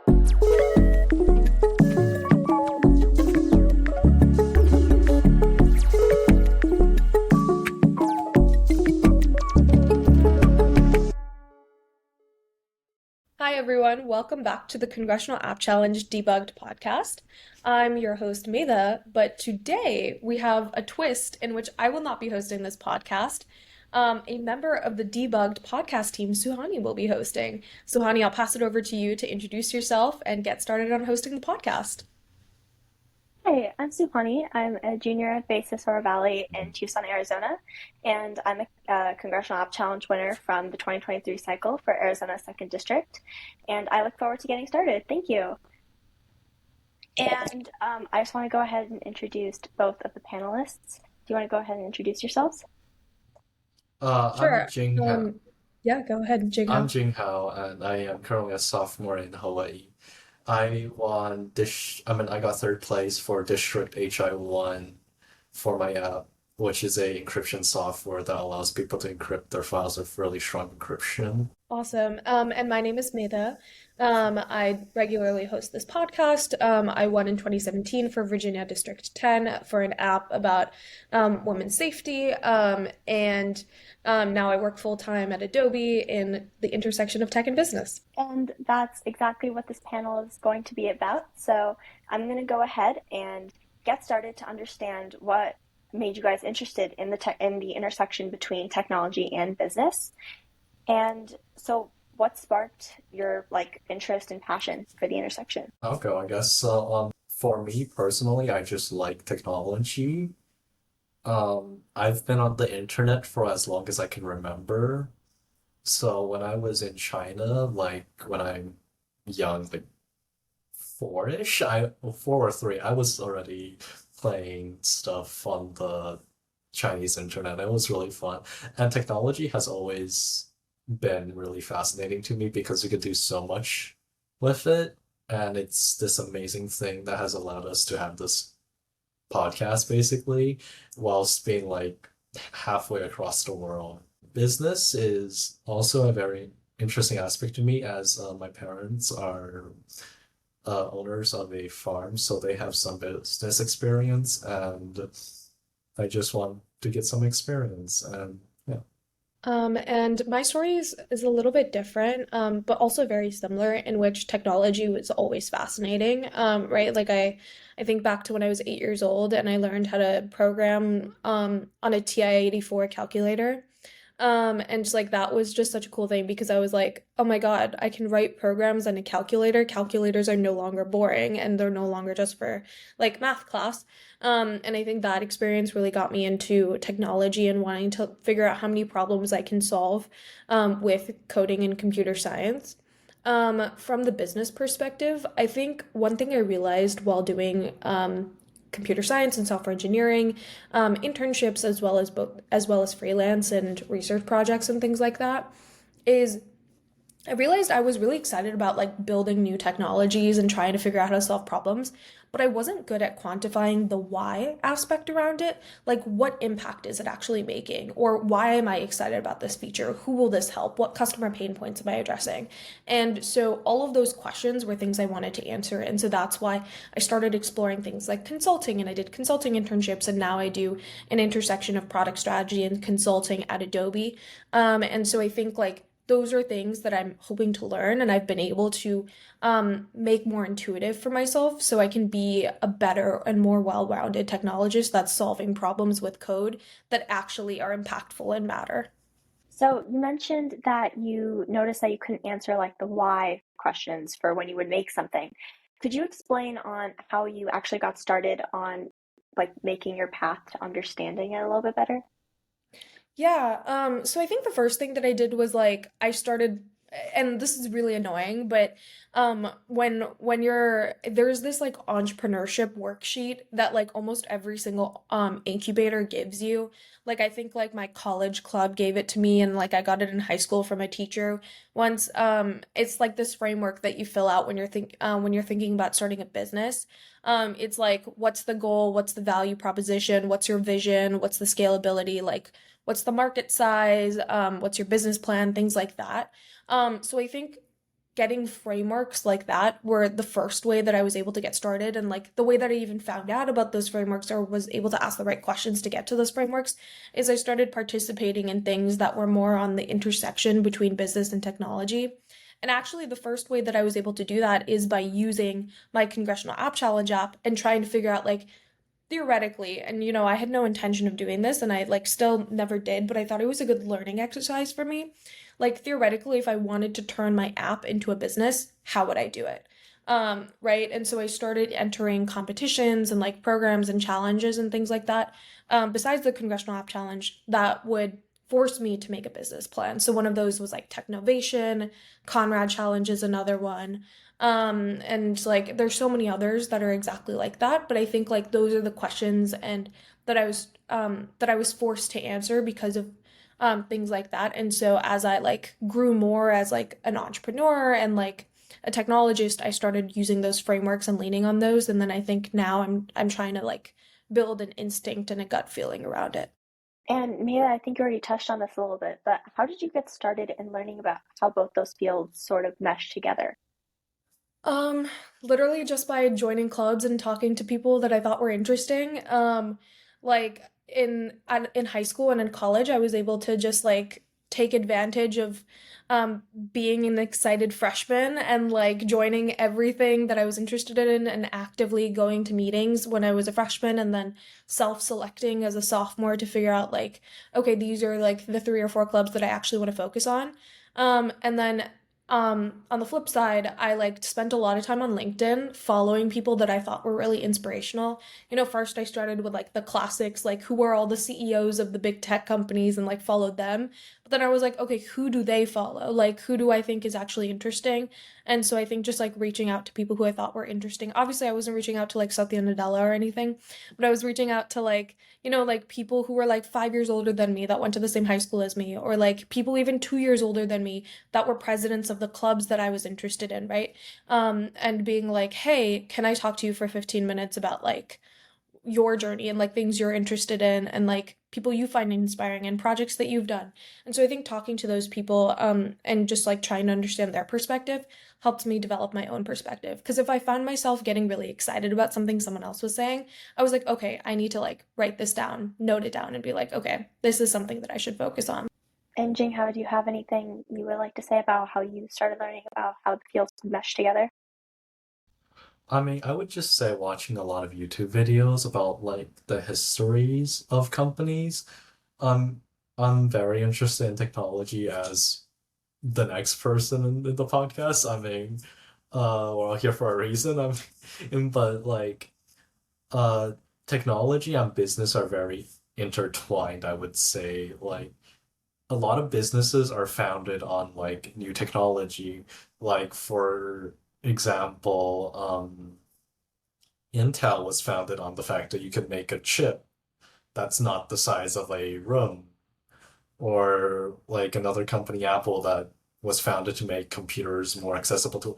Hi, everyone. Welcome back to the Congressional App Challenge Debugged podcast. I'm your host, Medha, but today we have a twist in which I will not be hosting this podcast. A member of the Debugged podcast team, Suhaani, will be hosting. Suhaani, I'll pass it over to you to introduce yourself and get started on hosting the podcast. Hi, I'm Suhaani. I'm a junior based in Sonora Valley in Tucson, Arizona, and I'm a Congressional App Challenge winner from the 2023 cycle for Arizona's 2nd District, and I look forward to getting started. Thank you. And I just want to go ahead and introduce both of the panelists. Do you want to go ahead and introduce yourselves? I'm Sure. Jinghao. Yeah, go ahead, I'm Jinghao. Jinghao, and I am currently a sophomore in Hawaii. I won I got third place for District HI1 for my app, which is a encryption software that allows people to encrypt their files with really strong encryption. Awesome. And my name is Medha. I regularly host this podcast. I won in 2017 for Virginia District 10 for an app about women's safety. And now I work full time at Adobe in the intersection of tech and business. And that's exactly what this panel is going to be about. So I'm going to go ahead and get started to understand what made you guys interested in the intersection between technology and business. And so what sparked your interest and passion for the intersection? Okay, I guess for me personally, I just like technology. I've been on the internet for as long as I can remember. So when I was in China, like when I'm young, like four-ish, 4 or 3, I was already playing stuff on the Chinese internet. It was really fun. And technology has always been really fascinating to me because you could do so much with it. And it's this amazing thing that has allowed us to have this podcast basically, whilst being like halfway across the world. Business is also a very interesting aspect to me as my parents are owners of a farm, so they have some business experience, and I just want to get some experience. And yeah. And my story is a little bit different, but also very similar in which technology was always fascinating, right? I think back to when I was 8 years old and I learned how to program on a TI-84 calculator. And just like that was just such a cool thing because I was like, oh my God, I can write programs on a calculator. Calculators are no longer boring and they're no longer just for like math class. And I think that experience really got me into technology and wanting to figure out how many problems I can solve with coding and computer science. From the business perspective, I think one thing I realized while doing computer science and software engineering internships as well as freelance and research projects and things like that is I realized I was really excited about like building new technologies and trying to figure out how to solve problems, but I wasn't good at quantifying the why aspect around it. Like, what impact is it actually making? Or why am I excited about this feature? Who will this help? What customer pain points am I addressing? And so all of those questions were things I wanted to answer. And so that's why I started exploring things like consulting, and I did consulting internships, and now I do an intersection of product strategy and consulting at Adobe. And so I think like those are things that I'm hoping to learn and I've been able to make more intuitive for myself so I can be a better and more well-rounded technologist that's solving problems with code that actually are impactful and matter. So you mentioned that you noticed that you couldn't answer like the why questions for when you would make something. Could you explain on how you actually got started on like making your path to understanding it a little bit better? Yeah, so I think the first thing that I did was like I started, and this is really annoying, but when you're there's this like entrepreneurship worksheet that like almost every single incubator gives you. Like I think like my college club gave it to me and like I got it in high school from a teacher once. It's like this framework that you fill out when you're thinking about starting a business. It's like what's the goal, what's the value proposition, what's your vision, what's the scalability, like what's the market size, what's your business plan, things like that. So I think getting frameworks like that were the first way that I was able to get started. And like the way that I even found out about those frameworks or was able to ask the right questions to get to those frameworks is I started participating in things that were more on the intersection between business and technology. And actually, the first way that I was able to do that is by using my Congressional App Challenge app and trying to figure out, like, theoretically, and I had no intention of doing this and I like still never did, but I thought it was a good learning exercise for me. Like theoretically, if I wanted to turn my app into a business, how would I do it? Right? And so I started entering competitions and like programs and challenges and things like that. Besides the Congressional App Challenge, that would force me to make a business plan. So one of those was like Technovation, Conrad Challenge is another one. And like there's so many others that are exactly like that, but I think like those are the questions and that I was forced to answer because of things like that. And so as I like grew more as like an entrepreneur and like a technologist, I started using those frameworks and leaning on those. And then I think now I'm trying to like build an instinct and a gut feeling around it. And Mia, I think you already touched on this a little bit, but how did you get started in learning about how both those fields sort of mesh together? Um, Literally just by joining clubs and talking to people that I thought were interesting. Like in high school and in college, I was able to just like take advantage of being an excited freshman and like joining everything that I was interested in and actively going to meetings when I was a freshman and then self-selecting as a sophomore to figure out like, okay, these are like the three or four clubs that I actually want to focus on. And then on the flip side, I like spent a lot of time on LinkedIn following people that I thought were really inspirational. First I started with like the classics, like who are all the CEOs of the big tech companies and like followed them. But then I was like, okay, who do they follow? Like who do I think is actually interesting? And so I think just like reaching out to people who I thought were interesting. Obviously, I wasn't reaching out to like Satya Nadella or anything, but I was reaching out to like, like people who were like 5 years older than me that went to the same high school as me, or like people even 2 years older than me that were presidents of the clubs that I was interested in, right? And being like, hey, can I talk to you for 15 minutes about like your journey and like things you're interested in and like people you find inspiring and projects that you've done. And so I think talking to those people and just like trying to understand their perspective helped me develop my own perspective. Because if I found myself getting really excited about something someone else was saying, I was like, okay, I need to like write this down, note it down, and be like, okay, this is something that I should focus on. And Jinghao, do you have anything you would like to say about how you started learning about how the fields mesh together? I mean, I would just say watching a lot of YouTube videos about like the histories of companies. I'm very interested in technology as the next person in the podcast. I mean, we're all here for a reason. But like, uh, technology and business are very intertwined, I would say. Like, a lot of businesses are founded on like new technology. Like, for example, Intel was founded on the fact that you could make a chip that's not the size of a room, or like another company, Apple, that was founded to make computers more accessible to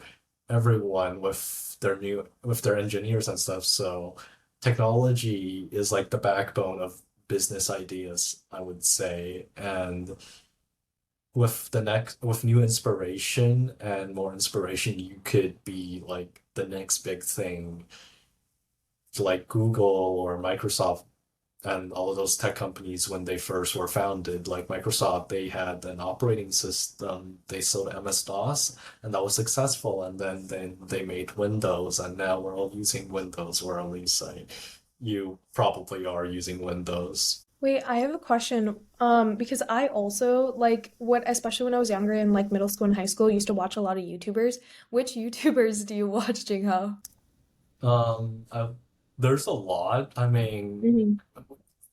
everyone with their engineers and stuff. So technology is like the backbone of business ideas, I would say. And with new inspiration and more inspiration, you could be like the next big thing, like Google or Microsoft and all of those tech companies. When they first were founded, like Microsoft, they had an operating system. They sold MS-DOS, and that was successful. And then they made Windows, and now we're all using Windows, or at least you probably are using Windows. Wait, I have a question. Because I also like what, especially when I was younger in like middle school and high school, used to watch a lot of YouTubers. Which YouTubers do you watch, Jingho? Um, I, there's a lot. I mean, Hmm.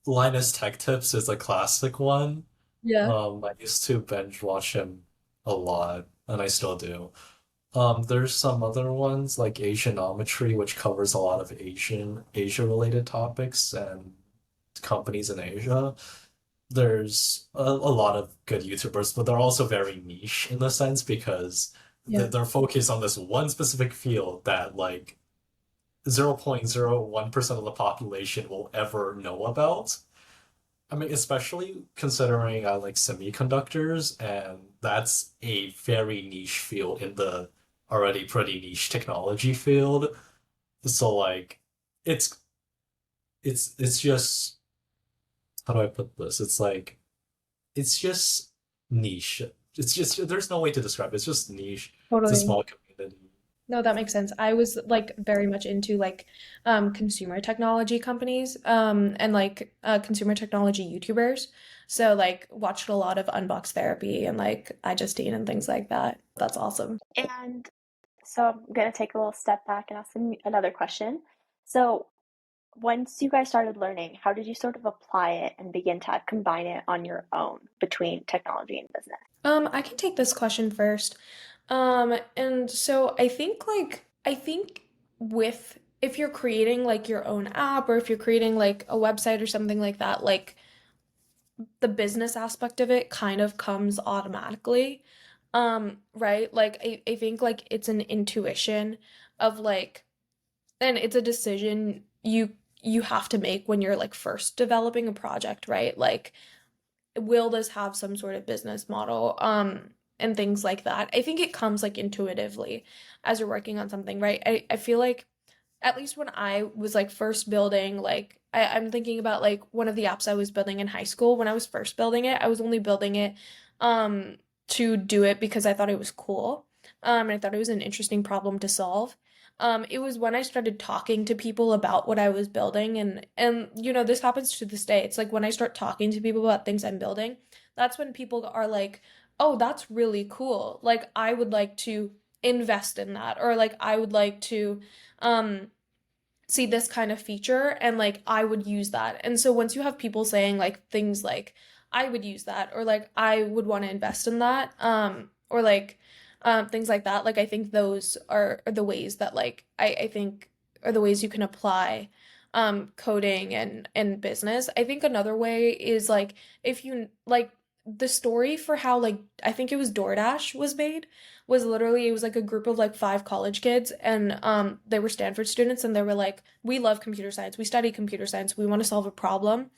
Linus Tech Tips is a classic one. Yeah. I used to binge watch him a lot, and I still do. There's some other ones like Asianometry, which covers a lot of Asia related topics and companies in Asia. There's a lot of good YouTubers, but they're also very niche in the sense because Yeah. they're focused on this one specific field that like 0.01% of the population will ever know about. I mean, especially considering I like semiconductors, and that's a very niche field in the already pretty niche technology field. So like, it's it's just how do I put this? It's just niche. It's just there's no way to describe it. It's just niche. It's a Totally. small community. No, that makes sense. I was like very much into like consumer technology companies and like consumer technology YouTubers. So like watched a lot of Unbox Therapy and like iJustine and things like that. That's awesome. And so I'm going to take a little step back and ask another question. So, once you guys started learning, how did you sort of apply it and begin to combine it on your own between technology and business? I can take this question first. And so I think with if you're creating like your own app or if you're creating like a website or something like that, like the business aspect of it kind of comes automatically. Right? Like I think like it's an intuition of like and it's a decision you have to make when you're like first developing a project, right? Like will this have some sort of business model and things like that. I think it comes like intuitively as you're working on something, right? I feel like at least when I was like first building like I'm thinking about like one of the apps I was building in high school. When I was first building it, I was only building it um to do it because I thought it was cool. And I thought it was an interesting problem to solve. It was when I started talking to people about what I was building and you know, this happens to this day. It's like when I start talking to people about things I'm building, that's when people are like, "Oh, that's really cool. Like I would like to invest in that." Or like I would like to um see this kind of feature and like I would use that. And so once you have people saying like things like I would use that or like I would want to invest in that or like things like that, like I think those are the ways that like I think are the ways you can apply coding and business. I think another way is like if you like the story for how like I think it was DoorDash was made was literally it was like a group of like five college kids and they were Stanford students and they were like we love computer science, we study computer science, we want to solve a problem.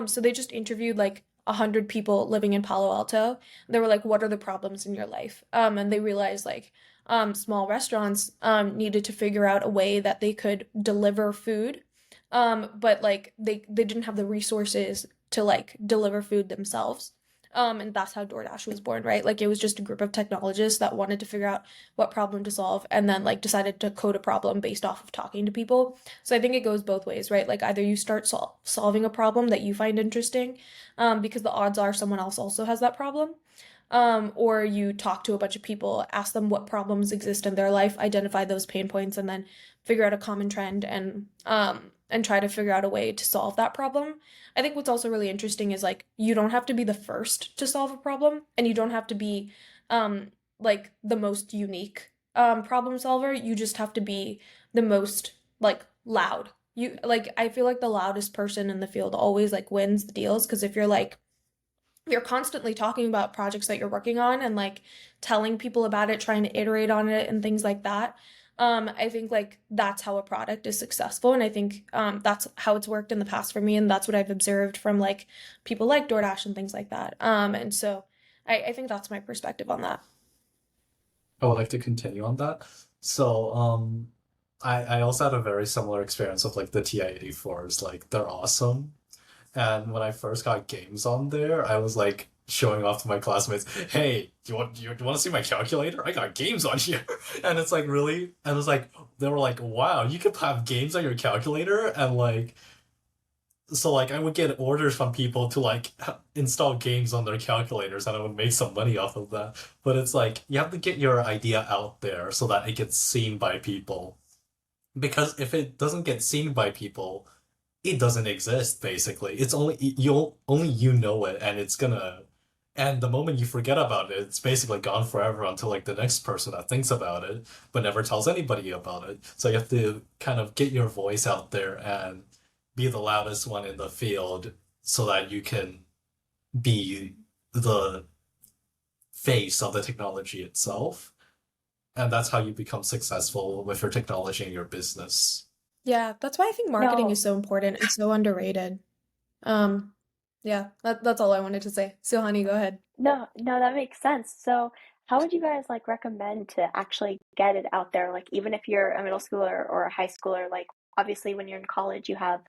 So they just interviewed like 100 people living in Palo Alto. They were like, what are the problems in your life? And they realized like small restaurants needed to figure out a way that they could deliver food, but like they didn't have the resources to like deliver food themselves. And that's how DoorDash was born, right? Like it was just a group of technologists that wanted to figure out what problem to solve and then like decided to code a problem based off of talking to people. So I think it goes both ways, right? Like either you start solving a problem that you find interesting, because the odds are someone else also has that problem. Or you talk to a bunch of people, ask them what problems exist in their life, identify those pain points, and then figure out a common trend and try to figure out a way to solve that problem. I think what's also really interesting is like you don't have to be the first to solve a problem, and you don't have to be like the most unique problem solver. You just have to be the most like loud. You like I feel like the loudest person in the field always like wins the deals because if you're like you're constantly talking about projects that you're working on and like telling people about it, trying to iterate on it and things like that. I think like that's how a product is successful. And I think that's how it's worked in the past for me. And that's what I've observed from like people like DoorDash and things like that. And so I think that's my perspective on that. I would like to continue on that. So, I also had a very similar experience of like the TI-84s. Like they're awesome. And when I first got games on there, I was like showing off to my classmates, "Hey, do you want to see my calculator? I got games on here." And it's like really, and it was like they were like, "Wow, you could have games on your calculator," and like so like I would get orders from people to like install games on their calculators, and I would make some money off of that. But it's like you have to get your idea out there so that it gets seen by people. Because if it doesn't get seen by people, it doesn't exist basically. It's only you know it and it's gonna and the moment you forget about it, it's basically gone forever until like the next person that thinks about it but never tells anybody about it. So you have to kind of get your voice out there and be the loudest one in the field so that you can be the face of the technology itself. And that's how you become successful with your technology and your business. Yeah, that's why I think marketing is No, so important and so underrated. Um, Yeah, that's all I wanted to say. So, honey, go ahead. No, no, that makes sense. So, how would you guys like recommend to actually get it out there? Like, even if you're a middle schooler or a high schooler, like obviously when you're in college, you have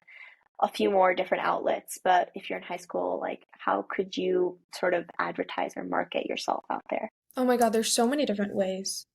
a few more different outlets, but if you're in high school, like, how could you sort of advertise or market yourself out there? Oh my God, there's so many different ways.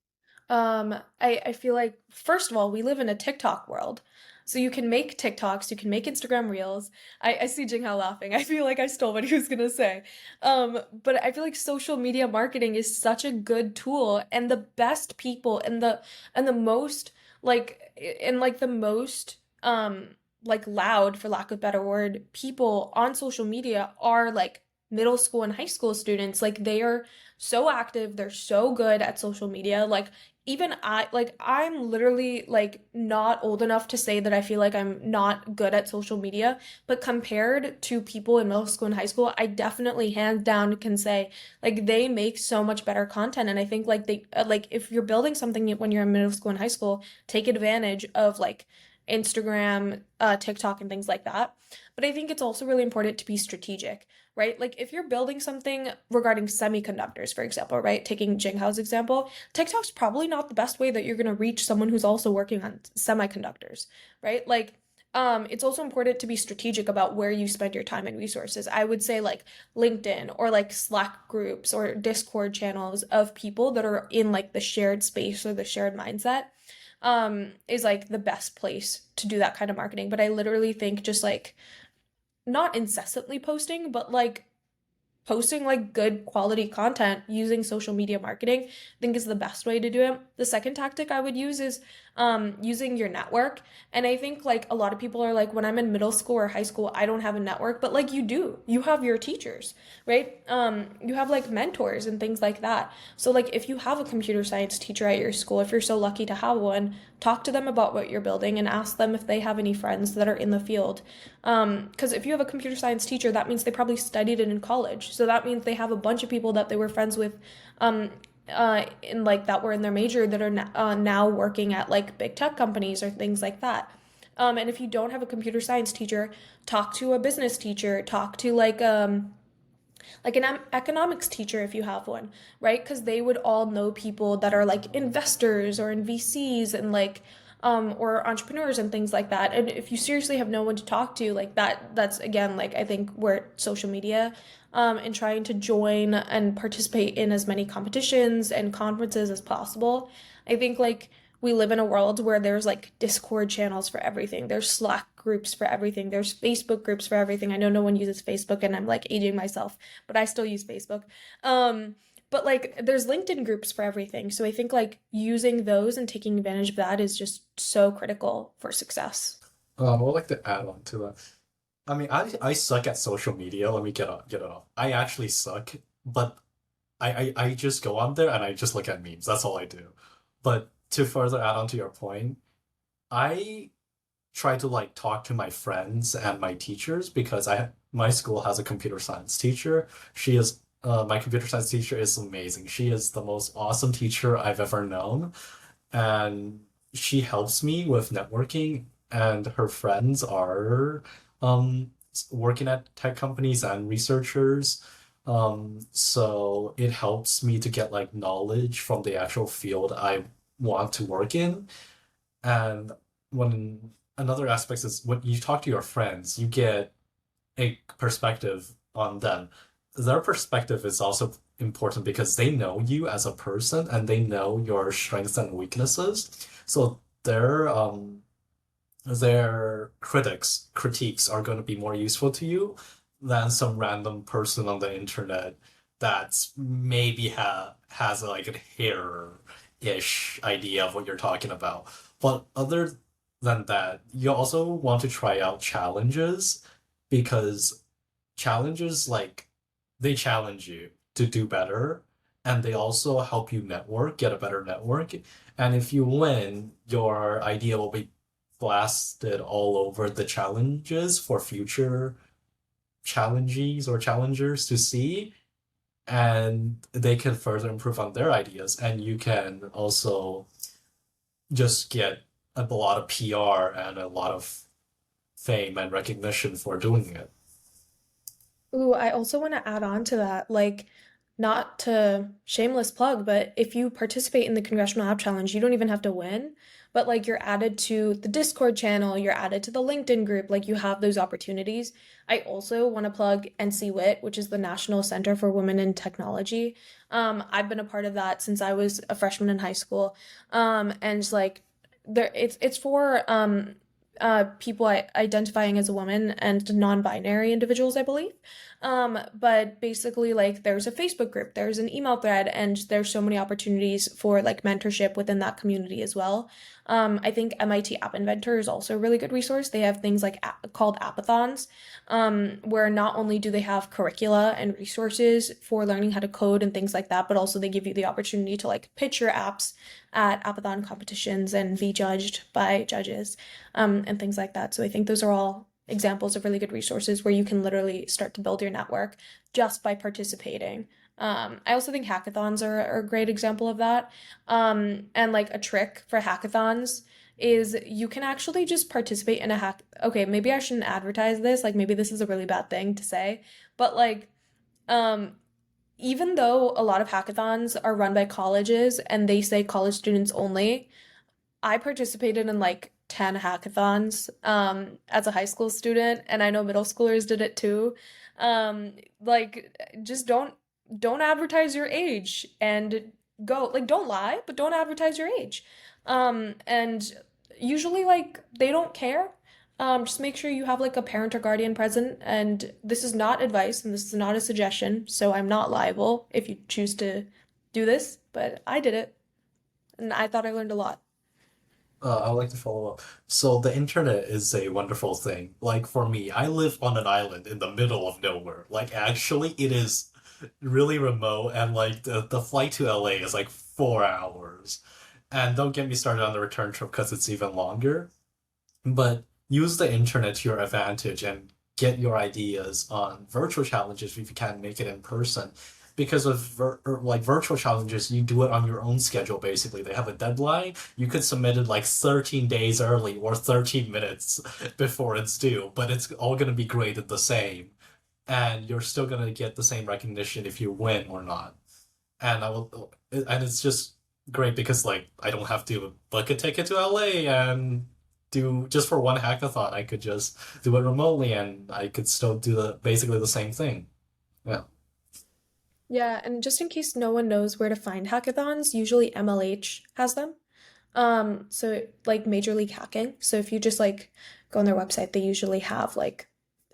I feel like first of all, we live in a TikTok world. So you can make TikToks, you can make Instagram Reels. I see Jinghao laughing. I feel like I stole what he was gonna say. But I feel like social media marketing is such a good tool, and the best people and the most like and like the most like loud, for lack of a better word, people on social media are like middle school and high school students. Like they are so active, they're so good at social media. Like even I'm literally like not old enough to say that I feel like I'm not good at social media, but compared to people in middle school and high school, I definitely hands down can say like they make so much better content. And I think like they like if you're building something when you're in middle school and high school, take advantage of like Instagram, TikTok, and things like that. But I think it's also really important to be strategic, right? Like if you're building something regarding semiconductors, for example, right? Taking Jinghao's example, TikTok's probably not the best way that you're going to reach someone who's also working on semiconductors, right? Like it's also important to be strategic about where you spend your time and resources. I would say like LinkedIn or like Slack groups or Discord channels of people that are in like the shared space or the shared mindset is like the best place to do that kind of marketing. But I literally think just like not incessantly posting, but like posting like good quality content using social media marketing, I think is the best way to do it. The second tactic I would use is using your network. And I think like a lot of people are like, when I'm in middle school or high school, I don't have a network, but like you do. You have your teachers, right? You have like mentors and things like that. So like if you have a computer science teacher at your school, if you're so lucky to have one, talk to them about what you're building and ask them if they have any friends that are in the field. Because if you have a computer science teacher, that means they probably studied it in college. So that means they have a bunch of people that they were friends with, in like that were in their major that are now working at like big tech companies or things like that. And if you don't have a computer science teacher, talk to a business teacher, talk to like an economics teacher if you have one, right? Because they would all know people that are like investors or in VCs and like or entrepreneurs and things like that. And if you seriously have no one to talk to, like that's again like I think where social media and trying to join and participate in as many competitions and conferences as possible. I think like we live in a world where there's like Discord channels for everything. There's Slack groups for everything. There's Facebook groups for everything. I know no one uses Facebook and I'm like aging myself, but I still use Facebook. But like there's LinkedIn groups for everything. So I think like using those and taking advantage of that is just so critical for success. I would like to add on to that. I mean, I suck at social media. Let me get it off. I actually suck, but I just go on there and I just look at memes. That's all I do. But to further add on to your point, I try to like talk to my friends and my teachers because my school has a computer science teacher. She is my computer science teacher is amazing. She is the most awesome teacher I've ever known, and she helps me with networking. And her friends are working at tech companies and researchers. So it helps me to get like knowledge from the actual field I want to work in. And when another aspect is when you talk to your friends, you get a perspective on them. Their perspective is also important because they know you as a person and they know your strengths and weaknesses. So their critiques are going to be more useful to you than some random person on the internet that's maybe has like a hair-ish idea of what you're talking about. But other than that, you also want to try out challenges because challenges like they challenge you to do better and they also help you network, get a better network. And if you win, your idea will be blasted all over the challenges for future challengees or challengers to see, and they can further improve on their ideas. And you can also just get a lot of PR and a lot of fame and recognition for doing it. Ooh, I also want to add on to that, like, not to shameless plug, but if you participate in the Congressional App Challenge, you don't even have to win, but like you're added to the Discord channel, you're added to the LinkedIn group, like you have those opportunities. I also want to plug NCWIT, which is the National Center for Women in Technology. I've been a part of that since I was a freshman in high school. And like it's for people identifying as a woman and non-binary individuals, I believe. But basically, like, there's a Facebook group, there's an email thread, and there's so many opportunities for like mentorship within that community as well. I think MIT App Inventor is also a really good resource. They have things like called appathons, where not only do they have curricula and resources for learning how to code and things like that, but also they give you the opportunity to like pitch your apps at appathon competitions and be judged by judges, and things like that. So I think those are all examples of really good resources where you can literally start to build your network just by participating. I also think hackathons are a great example of that. And like a trick for hackathons is you can actually just participate in a hack. Okay, maybe I shouldn't advertise this. Like maybe this is a really bad thing to say, but like um, even though a lot of hackathons are run by colleges and they say college students only, I participated in like 10 hackathons as a high school student, and I know middle schoolers did it too. Like just don't advertise your age and go like don't lie, but don't advertise your age. And usually like they don't care. Just make sure you have like a parent or guardian present, and this is not advice and this is not a suggestion, so I'm not liable if you choose to do this, but I did it and I thought I learned a lot. I would like to follow up. So the internet is a wonderful thing. Like for me, I live on an island in the middle of nowhere. Like actually, it is really remote, and like the flight to LA is like 4 hours. And don't get me started on the return trip because it's even longer. But use the internet to your advantage and get your ideas on virtual challenges if you can't make it in person. Because of like virtual challenges, you do it on your own schedule basically. They have a deadline. You could submit it like 13 days early or 13 minutes before it's due, but it's all going to be graded the same. And you're still going to get the same recognition if you win or not. And it's just great because like I don't have to book a ticket to LA and do just for one hackathon. I could just do it remotely and I could still do the basically the same thing. Yeah. Yeah, and just in case no one knows where to find hackathons, usually MLH has them. So like Major League Hacking. So if you just like go on their website, they usually have like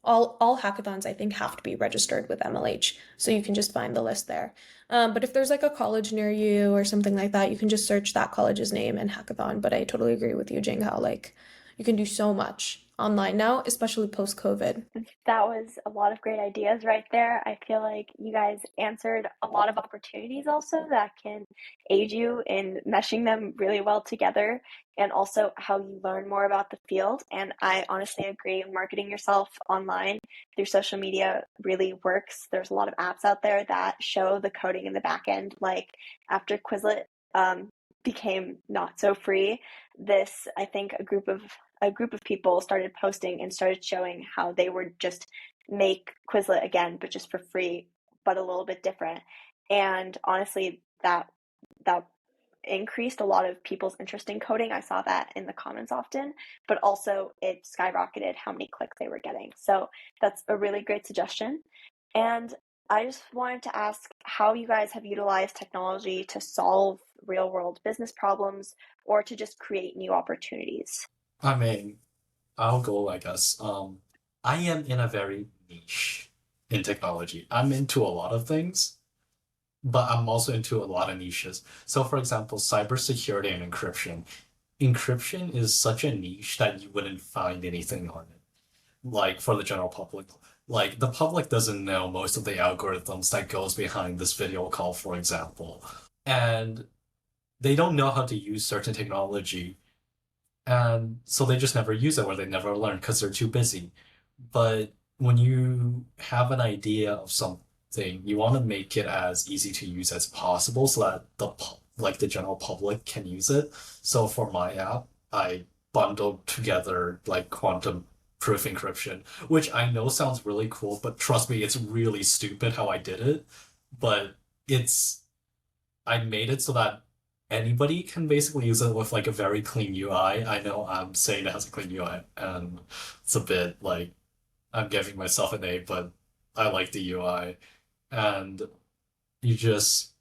all hackathons I think have to be registered with MLH. So you can just find the list there. But if there's like a college near you or something like that, you can just search that college's name and hackathon. But I totally agree with you, Jinghao. Like you can do so much online now, especially post-COVID. That was a lot of great ideas right there. I feel like you guys answered a lot of opportunities also that can aid you in meshing them really well together and also how you learn more about the field. And I honestly agree, marketing yourself online through social media really works. There's a lot of apps out there that show the coding in the back end. Like after Quizlet became not so free, this I think a group of people started posting and started showing how they would just make Quizlet again, but just for free, but a little bit different. And honestly, that increased a lot of people's interest in coding. I saw that in the comments often, but also it skyrocketed how many clicks they were getting. So that's a really great suggestion. And I just wanted to ask how you guys have utilized technology to solve real world business problems or to just create new opportunities. I mean, I'll go, I guess. I am in a very niche in technology. I'm into a lot of things, but I'm also into a lot of niches. So, for example, cybersecurity and encryption. Encryption is such a niche that you wouldn't find anything on it, like for the general public. Like the public doesn't know most of the algorithms that goes behind this video call, for example. And they don't know how to use certain technology. And so they just never use it or they never learn because they're too busy. But when you have an idea of something, you want to make it as easy to use as possible so that like the general public can use it. So for my app, I bundled together like quantum proof encryption, which I know sounds really cool, but trust me, it's really stupid how I did it. But it's I made it so that anybody can basically use it with like a very clean UI. I know I'm saying it has a clean UI, and it's a bit like I'm giving myself an A, but I like the UI. And you just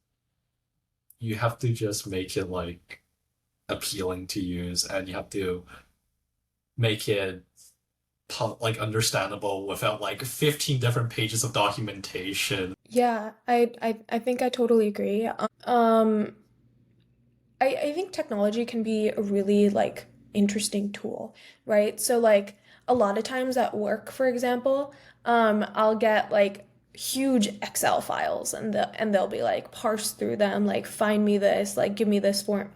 you have to just make it like appealing to use, and you have to make it like understandable without like 15 different pages of documentation. Yeah, I think I totally agree. Um, I think technology can be a really like interesting tool, right? So like a lot of times at work, for example, I'll get like huge Excel files and they'll be like parse through them, like find me this, like give me this form,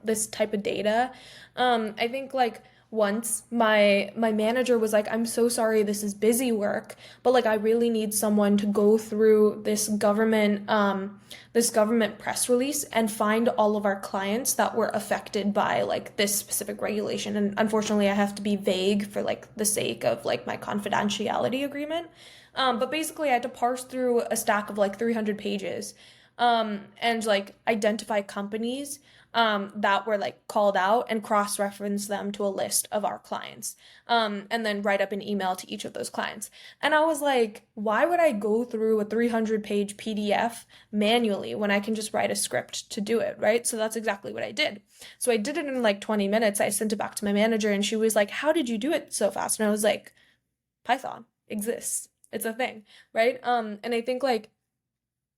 this type of data. I think like once my manager was like, I'm so sorry, this is busy work, but like I really need someone to go through this government press release and find all of our clients that were affected by like this specific regulation. And unfortunately, I have to be vague for like the sake of like my confidentiality agreement. But basically, I had to parse through a stack of like 300 pages, and like identify companies that were like called out and cross-reference them to a list of our clients, and then write up an email to each of those clients. And I was like, why would I go through a 300-page PDF manually when I can just write a script to do it, right? So that's exactly what I did. So I did it in like 20 minutes. I sent it back to my manager and she was like, how did you do it so fast? And I was like, Python exists. It's a thing, right? And I think like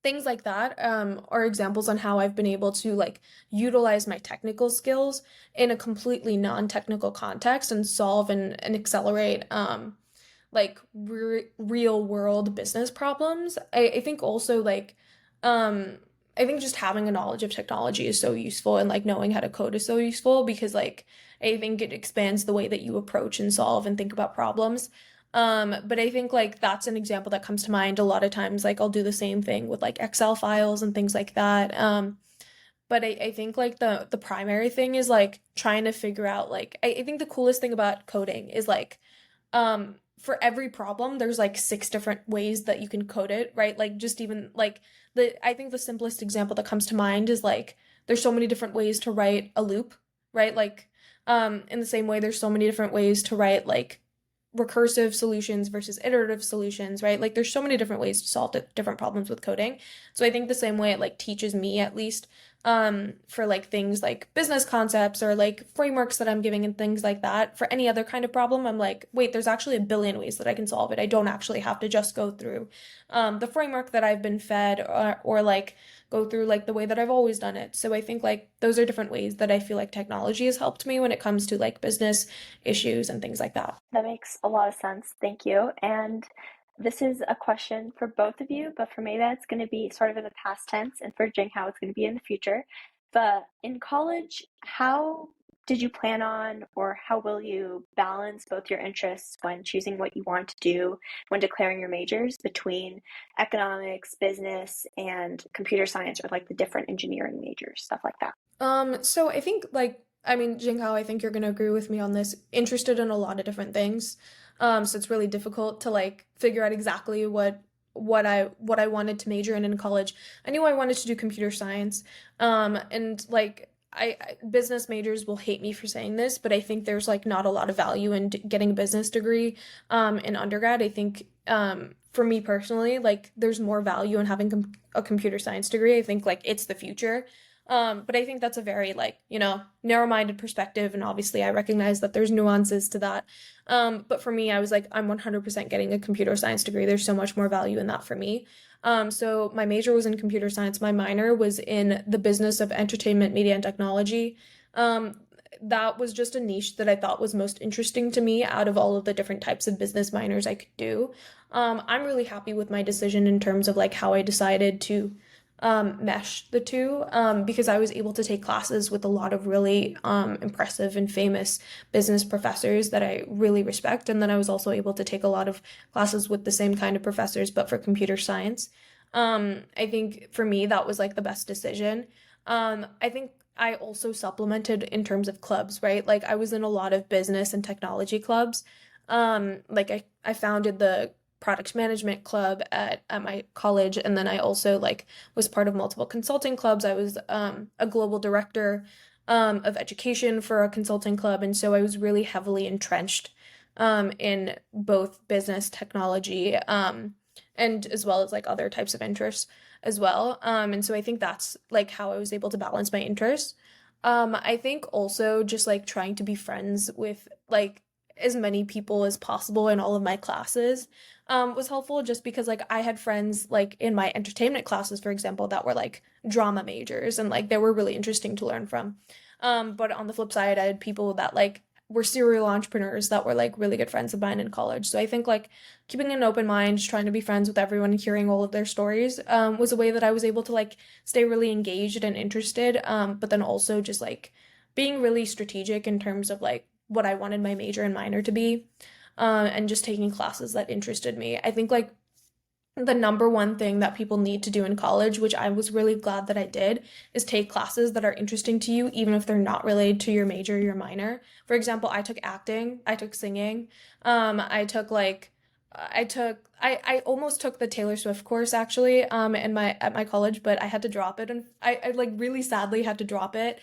things like that are examples on how I've been able to like utilize my technical skills in a completely non-technical context and solve and accelerate like real world business problems. I think also like um I think just having a knowledge of technology is so useful, and like knowing how to code is so useful because like I think it expands the way that you approach and solve and think about problems. But I think like that's an example that comes to mind a lot of times. Like I'll do the same thing with like Excel files and things like that. But I think like the primary thing is like trying to figure out like I think the coolest thing about coding is like for every problem there's like six different ways that you can code it, right? Like just even like the I think the simplest example that comes to mind is like there's so many different ways to write a loop, right? Like in the same way there's so many different ways to write like recursive solutions versus iterative solutions, right? Like there's so many different ways to solve different problems with coding. So I think the same way it like teaches me at least for like things like business concepts or like frameworks that I'm giving and things like that. For any other kind of problem, I'm like, wait, there's actually a billion ways that I can solve it. I don't actually have to just go through the framework that I've been fed or like go through like the way that I've always done it. So I think like those are different ways that I feel like technology has helped me when it comes to like business issues and things like that. That makes a lot of sense. Thank you. And this is a question for both of you, but for Medha, it's going to be sort of in the past tense, and for Jinghao, it's going to be in the future. But in college, how did you plan on, or how will you balance both your interests when choosing what you want to do when declaring your majors between economics, business, and computer science, or like the different engineering majors, stuff like that? So I think like I mean, Jinghao, I think you're gonna agree with me on this. Interested in a lot of different things. So it's really difficult to like figure out exactly what I wanted to major in college. I knew I wanted to do computer science. And like business majors will hate me for saying this, but I think there's like not a lot of value in getting a business degree in undergrad. I think for me personally, like there's more value in having a computer science degree. I think like it's the future. But I think that's a very like, narrow-minded perspective, and obviously I recognize that there's nuances to that. But for me, I was like, I'm 100% getting a computer science degree. There's so much more value in that for me. So my major was in computer science. My minor was in the business of entertainment, media, and technology. That was just a niche that I thought was most interesting to me out of all of the different types of business minors I could do. I'm really happy with my decision in terms of like how I decided to mesh the two, because I was able to take classes with a lot of really impressive and famous business professors that I really respect. And then I was also able to take a lot of classes with the same kind of professors, but for computer science. I think for me, that was like the best decision. I think I also supplemented in terms of clubs, right? Like I was in a lot of business and technology clubs. Like I founded the product management club at my college, and then I also like was part of multiple consulting clubs. I was a global director of education for a consulting club, and so I was really heavily entrenched in both business technology and as well as like other types of interests as well. And so I think that's like how I was able to balance my interests. I think also just like trying to be friends with like as many people as possible in all of my classes was helpful just because like I had friends like in my entertainment classes, for example, that were like drama majors and like they were really interesting to learn from. But on the flip side, I had people that like were serial entrepreneurs that were like really good friends of mine in college. So I think like keeping an open mind, just trying to be friends with everyone, hearing all of their stories, was a way that I was able to like stay really engaged and interested. But then also just like being really strategic in terms of like what I wanted my major and minor to be, and just taking classes that interested me. I think like the number one thing that people need to do in college, which I was really glad that I did, is take classes that are interesting to you, even if they're not related to your major or your minor. For example, I took acting, I took singing, I took like, I almost took the Taylor Swift course actually, in my at my college, but I had to drop it, and I like really sadly had to drop it,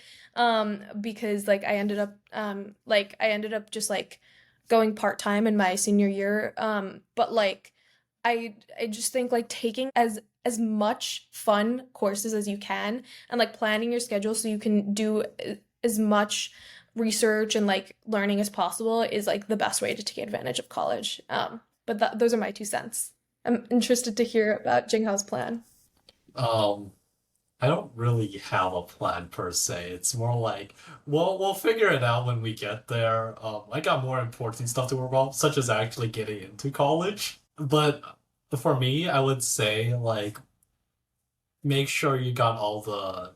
because like I ended up just like going part time in my senior year, but like I just think like taking as much fun courses as you can and like planning your schedule so you can do as much research and like learning as possible is like the best way to take advantage of college. But those are my 2 cents. I'm interested to hear about Jinghao's plan. Um, I don't really have a plan per se. It's more like we'll figure it out when we get there. I got more important stuff to worry about, such as actually getting into college. But for me, I would say like make sure you got all the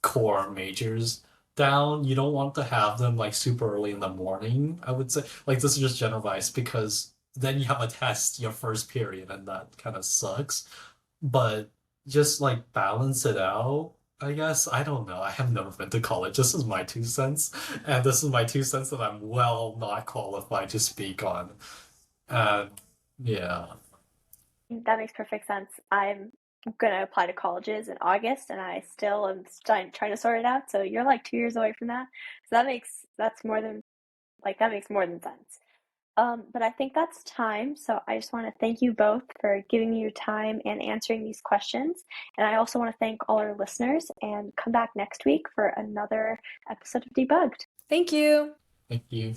core majors down. You don't want to have them like super early in the morning, I would say. Like this is just general advice because then you have a test your first period and that kind of sucks. But just like balance it out, I guess. I don't know. I have never been to college. This is my 2 cents. And this is my 2 cents that I'm well not qualified to speak on. And yeah. That makes perfect sense. I'm going to apply to colleges in August and I still am trying to sort it out. So you're like 2 years away from that. So that's more than that makes more than sense. But I think that's time. So I just want to thank you both for giving me your time and answering these questions. And I also want to thank all our listeners and come back next week for another episode of Debugged. Thank you. Thank you.